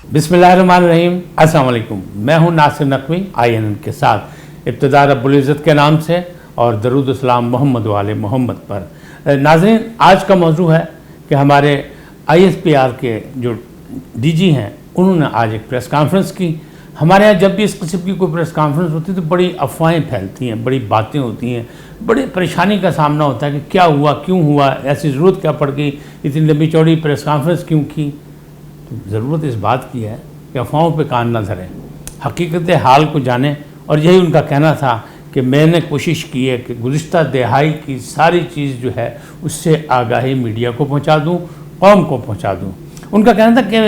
बिस्मिल्लाहिर्रहमानिर्रहीम। अस्सलाम वालेकुम। मैं हूं नासिर नकवी INN के साथ। इब्तिदा रब्बुल इज़्ज़त के नाम से और दरूद सलाम मोहम्मद वाले मोहम्मद पर। नाज़रीन, आज का मौजू है कि हमारे ISPR के जो DG हैं उन्होंने आज एक प्रेस कॉन्फ्रेंस की। हमारे यहाँ जब भी इस किस्म की कोई प्रेस कॉन्फ्रेंस होती है तो बड़ी अफवाहें फैलती हैं, बड़ी बातें होती हैं, बड़ी परेशानी का सामना होता है कि क्या हुआ, क्यों हुआ, ऐसी ज़रूरत क्या पड़ गई, इतनी लंबी चौड़ी प्रेस कॉन्फ्रेंस क्यों की। ज़रूरत इस बात की है कि अफवाहों पे कान न धरें, हकीकत हाल को जानें। और यही उनका कहना था कि मैंने कोशिश की है कि गुज़िश्ता दहाई की सारी चीज़ जो है उससे आगाही मीडिया को पहुंचा दूं, कौम को पहुंचा दूं। उनका कहना था कि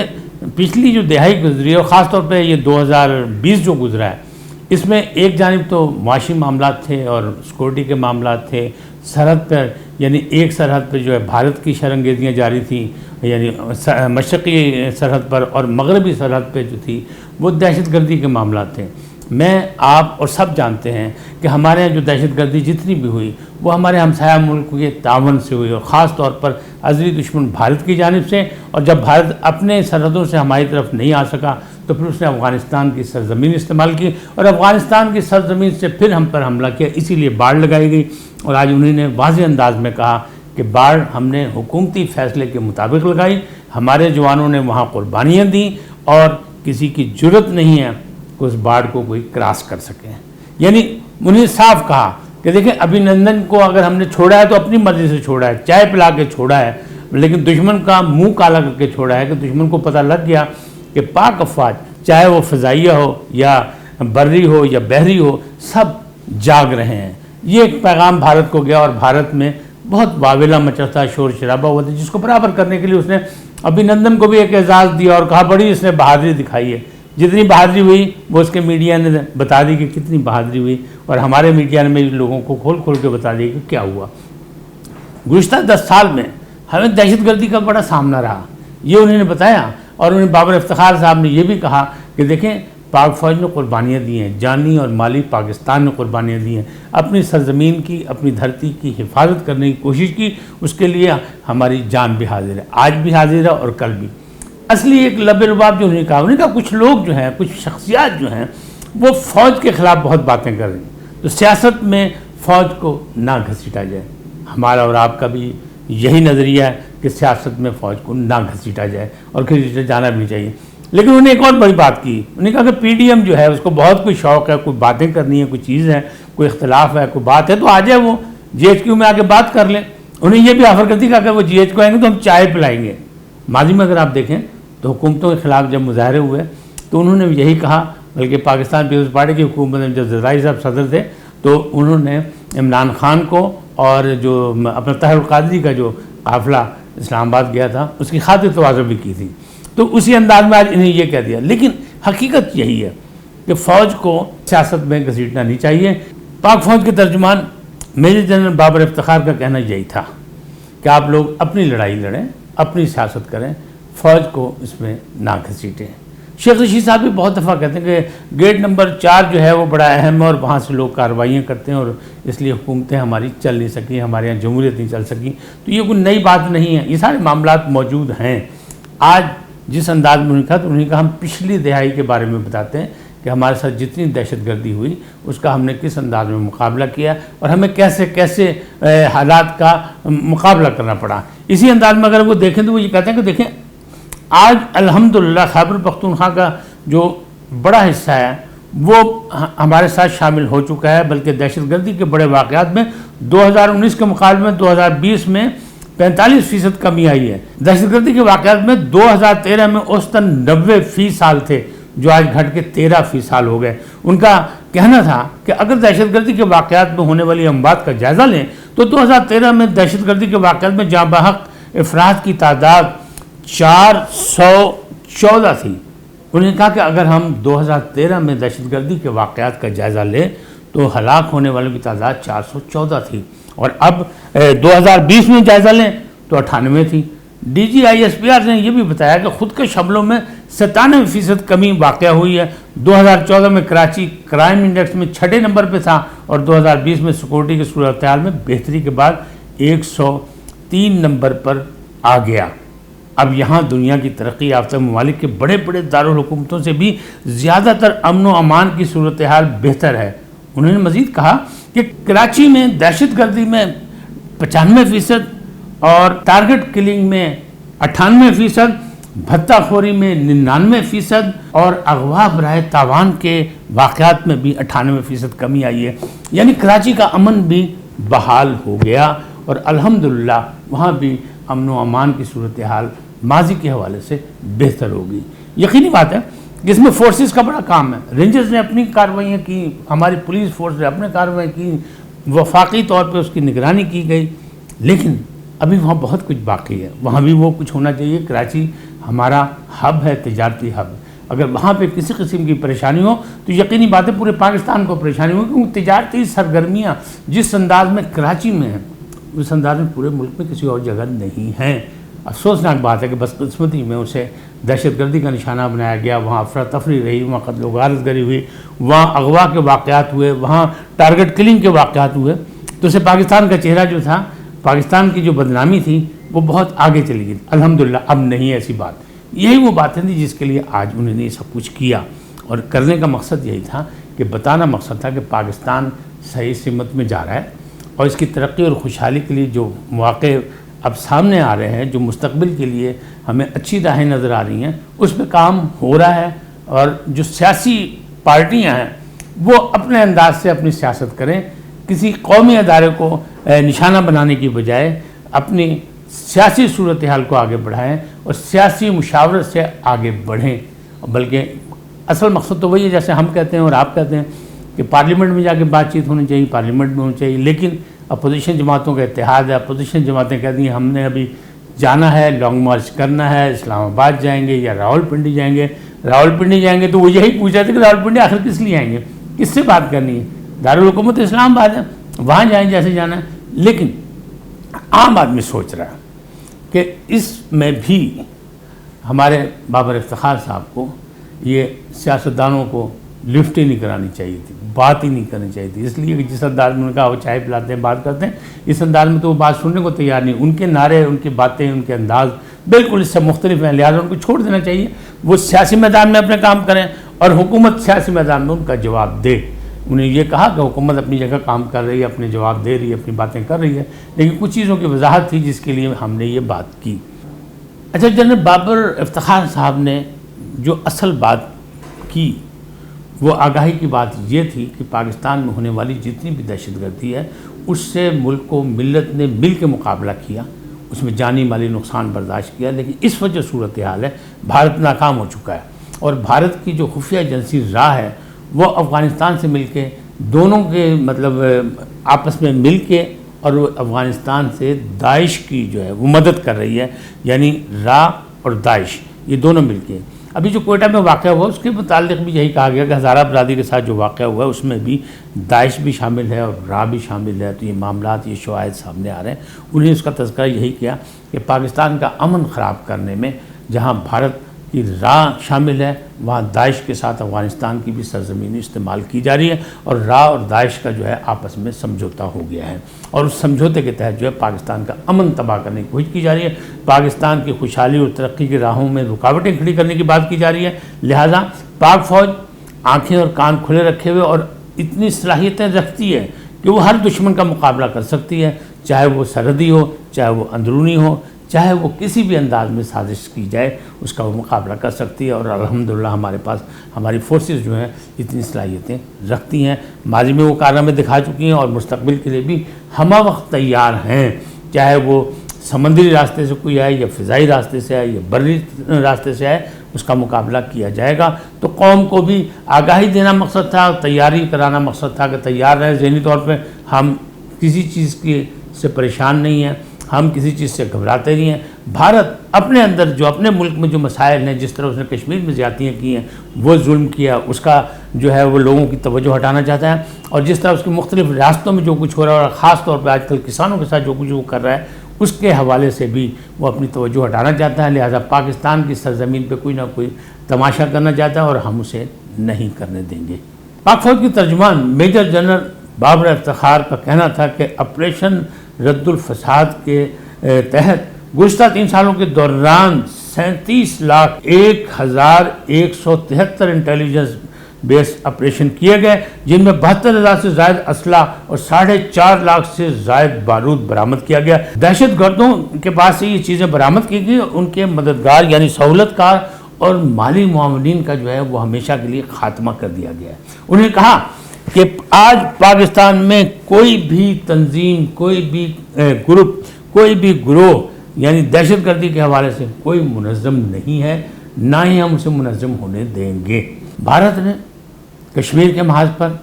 पिछली जो दहाई गुजरी है और ख़ास तौर पे ये 2020 जो गुजरा है, इसमें एक जानिब तो माशी मामला थे और सिक्योरिटी के मामला थे। सरहद पर यानी एक सरहद पर जो है भारत की शरंगेजियाँ जारी थी, यानी मशरक़ी सरहद पर, और मगरबी सरहद पर जो थी वो दहशतगर्दी के मामला थे। मैं, आप और सब जानते हैं कि हमारे यहाँ जो दहशतगर्दी जितनी भी हुई वो हमारे हमसाया मुल्क के तावन से हुई, और ख़ास तौर पर अज़ली दुश्मन भारत की जानिब से। और जब भारत अपने सरहदों से हमारी तरफ नहीं आ सका तो फिर उसने अफ़गानिस्तान की सरज़मीन इस्तेमाल की, और अफ़गानिस्तान की सरज़मीन से फिर हम पर हमला किया, इसीलिए बाढ़ लगाई गई। और आज उन्होंने वाज़ेह अंदाज में कहा कि बाढ़ हमने हुकूमती फ़ैसले के मुताबिक लगाई, हमारे जवानों ने वहाँ कुर्बानियाँ दी और किसी की जुर्रत नहीं है कि उस बाढ़ को कोई क्रॉस कर सके। यानी उन्हें साफ कहा कि देखें, अभिनंदन को अगर हमने छोड़ा है तो अपनी मर्ज़ी से छोड़ा है, चाय पिला के छोड़ा है, लेकिन दुश्मन का मुंह काला करके छोड़ा है कि दुश्मन को पता लग गया कि पाक अफवाज, चाहे वो फ़ज़ाइया हो या बर्री हो या बहरी हो, सब जाग रहे हैं। ये एक पैगाम भारत को गया और भारत में बहुत वावेला मचा था, शोर शराबा हुआ था, जिसको बराबर करने के लिए उसने अभिनंदन को भी एक एजाज़ दिया और कहा बड़ी इसने बहादुरी दिखाई है। जितनी बहादुरी हुई वो उसके मीडिया ने बता दी कि कितनी बहादुरी हुई, और हमारे मीडिया ने लोगों को खोल खोल के बता दिया कि क्या हुआ। गुज़िश्ता 10 साल में हमें दहशतगर्दी का बड़ा सामना रहा, ये उन्होंने बताया। और उन्हें बाबर इफ्तिखार साहब ने यह भी कहा कि देखें, पाक फ़ौज ने कुर्बानियाँ दी हैं, जानी और माली पाकिस्तान ने कुर्बानियाँ दी हैं, अपनी सरज़मीन की, अपनी धरती की हिफाजत करने की कोशिश की, उसके लिए हमारी जान भी हाजिर है, आज भी हाजिर है और कल भी। असली एक लबे-लुबाब जो उन्होंने कहा कुछ लोग जो हैं, कुछ शख्सियात जो हैं वो फ़ौज के ख़िलाफ़ बहुत बातें कर रही हैं, तो सियासत में फ़ौज को ना घसीटा जाए। हमारा और आपका भी यही नज़रिया है कि सियासत में फ़ौज को ना घसीटा जाए और घसीटा जाना भी चाहिए। लेकिन उन्हें एक और बड़ी बात की, उन्होंने कहा कि PDM जो है उसको बहुत कोई शौक़ है, कोई बातें करनी है, कोई चीज़ है, कोई इख्तलाफ है, कोई बात है तो आ जाए, वो GHQ में आके बात कर लें। उन्हें यह भी ऑफ़र करती कहा कि वो GHQ आएंगे तो हम चाय पिलाएंगे। माजी में अगर आप देखें तो हुकूमतों के ख़िलाफ़ जब मुजाहरे हुए तो उन्होंने यही कहा, बल्कि पाकिस्तान पीपल्स पार्टी की हुकूमत में जब ज़रदारी साहब सदर थे तो उन्होंने इमरान खान को और जो अपना ताहिरुल क़ादरी का जो काफ़िला इस्लामाबाद गया था उसकी खातिर तवाज़ुन भी की थी। तो उसी अंदाज में आज इन्हें ये कह दिया। लेकिन हकीकत यही है कि फ़ौज को सियासत में घसीटना नहीं चाहिए। पाक फ़ौज के तर्जुमान मेजर जनरल बाबर इफ्तिखार का कहना यही था कि आप लोग अपनी लड़ाई लड़ें, अपनी सियासत करें, फ़ौज को इसमें ना घसीटें। शेख रशीद साहब भी बहुत दफ़ा कहते हैं कि गेट नंबर 4 जो है वो बड़ा अहम है और वहाँ से लोग कार्रवाइयाँ करते हैं और इसलिए हुकूमतें हमारी चल नहीं सकी, हमारे यहाँ जमहूरियत नहीं चल सकी। तो ये कोई नई बात नहीं है, ये सारे मामलात मौजूद हैं। आज जिस अंदाज में उन्होंने कहा तो उन्होंने कहा हम पिछली दहाई के बारे में बताते हैं कि हमारे साथ जितनी दहशतगर्दी हुई उसका हमने किस अंदाज में मुकाबला किया और हमें कैसे कैसे हालात का मुकाबला करना पड़ा। इसी अंदाज में अगर वो देखें तो वो ये कहते हैं कि देखें, आज अल्हम्दुलिल्लाह खैबर पख्तूनख्वा का जो बड़ा हिस्सा है वो हमारे साथ शामिल हो चुका है, बल्कि दहशतगर्दी के बड़े वाक़यात में 2019 के मुकाबले में 2020 में 45% कमी आई है। दहशतगर्दी के वाक़यात में 2013 में औसतन 90% थे, जो आज घट के 13% हो गए। उनका कहना था कि अगर दहशतगर्दी के वाक़यात में होने वाली अमवात का जायज़ा लें तो 2013 में दहशतगर्दी के वाक़यात में जाँ बहक अफराद की तादाद 414 थी। उन्होंने कहा कि अगर हम 2013 में दहशतगर्दी के वाक़यात का जायज़ा लें तो हलाक होने वालों की तादाद 414 थी, और अब 2020 में जायज़ा लें तो 98 थी। DG ISPR ने यह भी बताया कि खुद के शमलों में 97% कमी वाक़ हुई है। 2014 में कराची क्राइम इंडेक्स में 6ठे नंबर पर था और 2020 में सिक्योरिटी की सूरत हाल में बेहतरी के बाद 103 नंबर पर आ गया। اب یہاں دنیا کی ترقی یافتہ ممالک کے بڑے بڑے دارالحکومتوں سے بھی زیادہ تر امن و امان کی صورتحال بہتر ہے۔ انہوں نے مزید کہا کہ کراچی میں دہشت گردی میں 95% اور ٹارگٹ کلنگ میں 98%، بھتہ خوری میں 99% اور اغوا برائے تاوان کے واقعات میں بھی 98% کمی آئی ہے۔ یعنی کراچی کا امن بھی بحال ہو گیا اور الحمدللہ وہاں بھی امن و امان کی صورتحال ماضی کے حوالے سے بہتر ہوگی۔ یقینی بات ہے کہ اس میں فورسز کا بڑا کام ہے۔ رینجرز نے اپنی کارروائیاں کی، ہماری پولیس فورس نے اپنے کارروائیاں کی، وفاقی طور پہ اس کی نگرانی کی گئی، لیکن ابھی وہاں بہت کچھ باقی ہے، وہاں بھی وہ کچھ ہونا چاہیے۔ کراچی ہمارا ہب ہے، تجارتی ہب، اگر وہاں پہ کسی قسم کی پریشانی ہو تو یقینی بات ہے پورے پاکستان کو پریشانی ہو، کیونکہ تجارتی سرگرمیاں جس انداز میں کراچی میں ہیں اس انداز میں پورے ملک میں کسی اور جگہ نہیں ہیں۔ افسوسناک بات ہے کہ بدقسمتی میں اسے دہشت گردی کا نشانہ بنایا گیا، وہاں افراتفری رہی، وہاں قتل و غارت گری ہوئی، وہاں اغوا کے واقعات ہوئے، وہاں ٹارگٹ کلنگ کے واقعات ہوئے، تو اسے پاکستان کا چہرہ جو تھا، پاکستان کی جو بدنامی تھی وہ بہت آگے چلی گئی۔ الحمدللہ اب نہیں ایسی بات۔ یہی وہ باتیں تھیں جس کے لیے آج انہوں نے یہ سب کچھ کیا، اور کرنے کا مقصد یہی تھا کہ بتانا مقصد تھا کہ پاکستان صحیح سمت میں جا رہا ہے، اور اس کی ترقی اور خوشحالی کے لیے جو مواقع اب سامنے آ رہے ہیں، جو مستقبل کے لیے ہمیں اچھی راہیں نظر آ رہی ہیں، اس پہ کام ہو رہا ہے۔ اور جو سیاسی پارٹیاں ہیں وہ اپنے انداز سے اپنی سیاست کریں، کسی قومی ادارے کو نشانہ بنانے کی بجائے اپنی سیاسی صورتحال کو آگے بڑھائیں اور سیاسی مشاورت سے آگے بڑھیں، بلکہ اصل مقصد تو وہی ہے جیسے ہم کہتے ہیں اور آپ کہتے ہیں کہ پارلیمنٹ میں جا کے بات چیت ہونی چاہیے، پارلیمنٹ میں ہونی چاہیے، لیکن اپوزیشن جماعتوں کا اتحاد ہے، اپوزیشن جماعتیں کہتی ہیں ہم نے ابھی جانا ہے، لانگ مارچ کرنا ہے، اسلام آباد جائیں گے یا راولپنڈی جائیں گے۔ راولپنڈی جائیں گے تو وہ یہی پوچھا تھا کہ راولپنڈی آخر کس لیے آئیں گے، کس سے بات کرنی ہے؟ دارالحکومت اسلام آباد ہے، وہاں جائیں جیسے جانا ہے۔ لیکن عام آدمی سوچ رہا ہے کہ اس میں بھی ہمارے بابر افتخار صاحب کو یہ سیاستدانوں کو لفٹ ہی نہیں کرانی چاہیے تھی، بات ہی نہیں کرنی چاہیے تھی، اس لیے کہ جس انداز میں ان کا وہ چائے پلاتے ہیں، بات کرتے ہیں، اس انداز میں تو وہ بات سننے کو تیار نہیں۔ ان کے نعرے، ان کی باتیں، ان کے انداز بالکل اس سے مختلف ہیں، لہٰذا ان کو چھوڑ دینا چاہیے، وہ سیاسی میدان میں اپنے کام کریں اور حکومت سیاسی میدان میں ان کا جواب دے۔ انہیں یہ کہا کہ حکومت اپنی جگہ کام کر رہی ہے، اپنے جواب دے رہی ہے، اپنی باتیں کر رہی ہے، لیکن کچھ چیزوں کی وضاحت تھی جس کے لیے ہم نے یہ بات کی۔ اچھا، جنرل بابر افتخار صاحب نے جو اصل بات کی وہ آگاہی کی بات یہ تھی کہ پاکستان میں ہونے والی جتنی بھی دہشت گردی ہے اس سے ملک کو ملت نے مل کے مقابلہ کیا، اس میں جانی مالی نقصان برداشت کیا، لیکن اس وجہ صورتحال ہے بھارت ناکام ہو چکا ہے، اور بھارت کی جو خفیہ ایجنسی راہ ہے وہ افغانستان سے مل کے دونوں کے مطلب آپس میں مل کے، اور وہ افغانستان سے داعش کی جو ہے وہ مدد کر رہی ہے، یعنی را اور داعش یہ دونوں مل کے۔ ابھی جو کوئٹہ میں واقعہ ہوا اس کے متعلق بھی یہی کہا گیا کہ ہزارہ برادری کے ساتھ جو واقعہ ہوا ہے اس میں بھی داعش بھی شامل ہے اور را بھی شامل ہے، تو یہ معاملات، یہ شواہد سامنے آ رہے ہیں۔ انہیں اس کا تذکرہ یہی کیا کہ پاکستان کا امن خراب کرنے میں جہاں بھارت کی را شامل ہے وہاں داعش کے ساتھ افغانستان کی بھی سرزمین استعمال کی جا رہی ہے، اور را اور داعش کا جو ہے آپس میں سمجھوتا ہو گیا ہے، اور اس سمجھوتے کے تحت جو ہے پاکستان کا امن تباہ کرنے کی کوشش کی جا رہی ہے، پاکستان کی خوشحالی اور ترقی کی راہوں میں رکاوٹیں کھڑی کرنے کی بات کی جا رہی ہے۔ لہٰذا پاک فوج آنکھیں اور کان کھلے رکھے ہوئے اور اتنی صلاحیتیں رکھتی ہے کہ وہ ہر دشمن کا مقابلہ کر سکتی ہے، چاہے وہ سرحدی ہو، چاہے وہ اندرونی ہو، چاہے وہ کسی بھی انداز میں سازش کی جائے اس کا وہ مقابلہ کر سکتی ہے، اور الحمدللہ ہمارے پاس ہماری فورسز جو ہیں اتنی صلاحیتیں رکھتی ہیں، ماضی میں وہ کارنامے دکھا چکی ہیں اور مستقبل کے لیے بھی ہمہ وقت تیار ہیں، چاہے وہ سمندری راستے سے کوئی آئے یا فضائی راستے سے آئے یا بری راستے سے آئے، اس کا مقابلہ کیا جائے گا۔ تو قوم کو بھی آگاہی دینا مقصد تھا، تیاری کرانا مقصد تھا کہ تیار رہیں، ذہنی طور پہ ہم کسی چیز کی سے پریشان نہیں ہیں، ہم کسی چیز سے گھبراتے نہیں ہیں۔ بھارت اپنے اندر جو اپنے ملک میں جو مسائل ہیں، جس طرح اس نے کشمیر میں زیادتیاں کی ہیں، وہ ظلم کیا، اس کا جو ہے وہ لوگوں کی توجہ ہٹانا چاہتا ہے، اور جس طرح اس کی مختلف ریاستوں میں جو کچھ ہو رہا ہے اور خاص طور پہ آج کل کسانوں کے ساتھ جو کچھ وہ کر رہا ہے اس کے حوالے سے بھی وہ اپنی توجہ ہٹانا چاہتا ہے، لہٰذا پاکستان کی سرزمین پہ کوئی نہ کوئی تماشا کرنا چاہتا ہے اور ہم اسے نہیں کرنے دیں گے۔ پاک فوج کی ترجمان میجر جنرل بابر افتخار کا کہنا تھا کہ آپریشن رد الفساد کے تحت गुज़श्ता 3 सालों के दौरान 37,01,173 इंटेलिजेंस बेस्ड ऑपरेशन किए गए, जिनमें 72,000 से ज़ायद असला और 4.5 लाख से ज़ायद बारूद बरामद किया गया। दहशत गर्दों के पास से ये चीज़ें बरामद की गई, उनके मददगार यानी सहूलतकार और माली मुआवनीन का जो है वो हमेशा के लिए खात्मा कर दिया गया है। उन्होंने कहा कि आज पाकिस्तान में कोई भी तंजीम, कोई भी ग्रुप, कोई भी गिरोह यानी दहशतगर्दी के हवाले से कोई मुनज़्ज़म नहीं है, ना ही हम उसे मुनज़्ज़म होने देंगे। भारत ने कश्मीर के महाज पर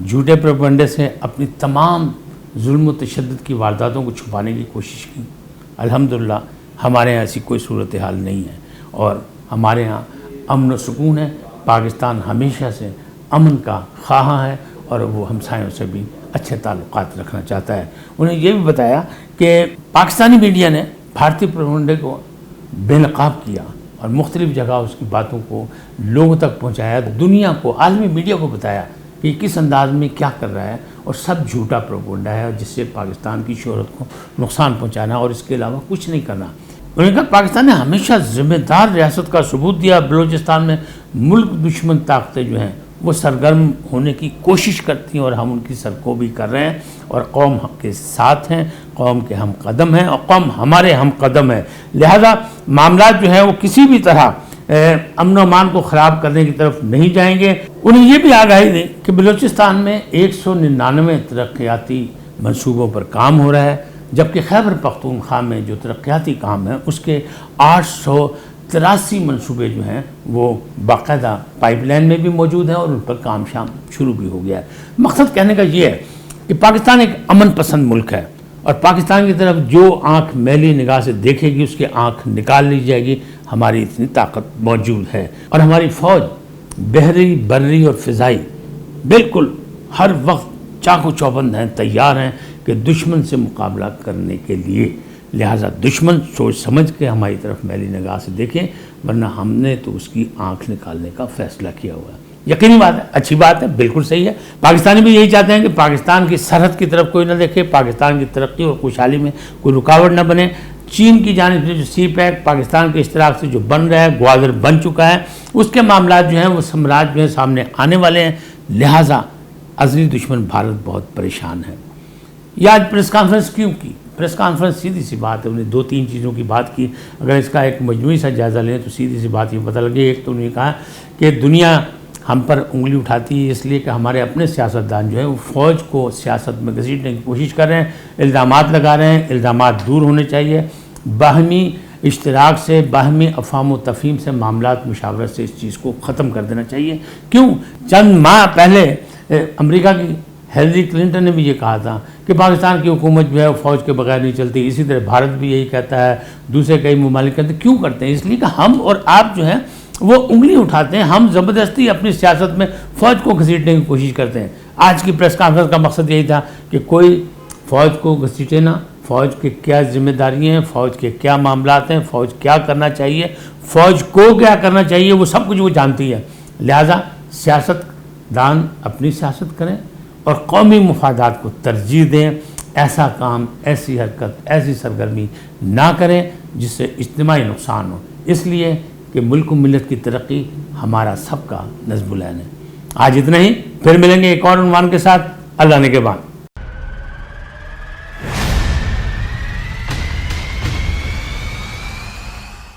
झूठे प्रोपेगेंडे से अपनी तमाम जुल्म व तशद्दुद की वारदातों को छुपाने की कोशिश की। अल्हम्दुलिल्लाह हमारे यहाँ ऐसी कोई सूरत हाल नहीं है और हमारे यहाँ अमन व सुकून है। पाकिस्तान हमेशा से अमन का ख्वाह है और वो हमसायों से भी अच्छे ताल्लुकात रखना चाहता है। उन्हें ये भी बताया कि पाकिस्तानी मीडिया ने भारतीय प्रोपेगेंडे को बेनकाब किया और मुख्तलिफ़ जगह उसकी बातों को लोगों तक पहुँचाया, दुनिया को, आलमी मीडिया को बताया कि किस अंदाज में क्या कर रहा है और सब झूठा प्रोपेगेंडा है जिससे पाकिस्तान की शोहरत को नुकसान पहुँचाना और इसके अलावा कुछ नहीं करना। उन्होंने कहा पाकिस्तान ने हमेशा ज़िम्मेदार रियासत का सबूत दिया। बलूचिस्तान में मुल्क दुश्मन ताकतें जो हैं वो सरगर्म होने की कोशिश करती हैं और हम उनकी सरकोबी कर रहे हैं और कौम के साथ हैं, कौम के हम कदम हैं और कौम हमारे हम कदम है। लिहाजा मामला जो है वो किसी भी तरह अमन व अमान को ख़राब करने की तरफ नहीं जाएंगे। उन्हें ये भी आगाही दी कि बलूचिस्तान में 199 तरक्याती मनसूबों पर काम हो रहा है, जबकि खैबर पख्तूनख्वा में जो तरक्याती काम है उसके 883 मनसूबे जो हैं वो बाकायदा पाइपलाइन में भी मौजूद हैं और उन पर काम शाम शुरू भी हो गया है। मकसद कहने का ये है कि पाकिस्तान एक अमन पसंद मुल्क है और पाकिस्तान की तरफ जो आँख मैली निगाह से देखेगी उसकी आँख निकाल ली जाएगी। हमारी इतनी ताकत मौजूद है और हमारी फ़ौज बहरी, बर्री और फ़िज़ाई बिल्कुल हर वक्त चाकू चौबंद हैं, तैयार हैं कि दुश्मन से मुकाबला करने के लिए। लिहाजा दुश्मन सोच समझ के हमारी तरफ मैली निगाह से देखें, वरना हमने तो उसकी आंख निकालने का फ़ैसला किया हुआ है। यकीनी बात है, अच्छी बात है, बिल्कुल सही है। पाकिस्तानी भी यही चाहते हैं कि पाकिस्तान की सरहद की तरफ कोई ना देखे, पाकिस्तान की तरक्की और खुशहाली में कोई रुकावट न बने। चीन की जानिब से जो सी पैक पाकिस्तान के इश्तराक से जो बन रहा है, ग्वादर बन चुका है, उसके मामला जो हैं वो साम्राज्य जो है सामने आने वाले हैं। लिहाजा अज़ली दुश्मन भारत बहुत परेशान है। यह आज प्रेस कॉन्फ्रेंस क्यों की? प्रेस कॉन्फ्रेंस सीधी सी बात है, उन्हें 2-3 चीज़ों की बात की। अगर इसका एक मजमूई सा जायज़ा लें तो सीधी सी बात ये पता लगे। एक तो उन्होंने कहा कि दुनिया हम पर उंगली उठाती है इसलिए कि हमारे अपने सियासतदान जो है वो फ़ौज को सियासत में घसीटने की कोशिश कर रहे हैं, इल्ज़ामात लगा रहे हैं। इल्ज़ामात दूर होने चाहिए। बाहमी इश्तराक से, बाहमी अफ़ाम व तफ़हीम से, मामलात मुशावरत से इस चीज़ को ख़त्म कर देना चाहिए। क्यों? चंद माह पहले अमेरिका की हिलरी क्लिंटन ने भी ये कहा था कि पाकिस्तान की हुकूमत जो है वो फ़ौज के बगैर नहीं चलती। इसी तरह भारत भी यही कहता है, दूसरे कई ममालिक कहते हैं। क्यों करते हैं? इसलिए कि हम और आप जो हैं वो उंगली उठाते हैं, हम ज़बरदस्ती अपनी सियासत में फ़ौज को घसीटने की कोशिश करते हैं। आज की प्रेस कॉन्फ्रेंस का मकसद यही था कि कोई फ़ौज को घसीटे ना, फ़ौज की क्या जिम्मेदारियाँ हैं, फ़ौज के क्या मामलात हैं, फ़ौज क्या करना चाहिए, फ़ौज को क्या करना चाहिए, वो सब कुछ वो जानती है। लिहाजा सियासतदान अपनी सियासत करें और कौमी मुफादात को तरजीह दें। ऐसा काम, ऐसी हरकत, ऐसी सरगर्मी ना करें जिससे इज्तिमाई नुकसान हो, इसलिए कि मुल्क व मिल्लत की तरक्की हमारा सबका नज़्म-उल-ऐन है। आज इतना ही, फिर मिलेंगे एक और उन्वान के साथ। अल्लाह ने के बाद।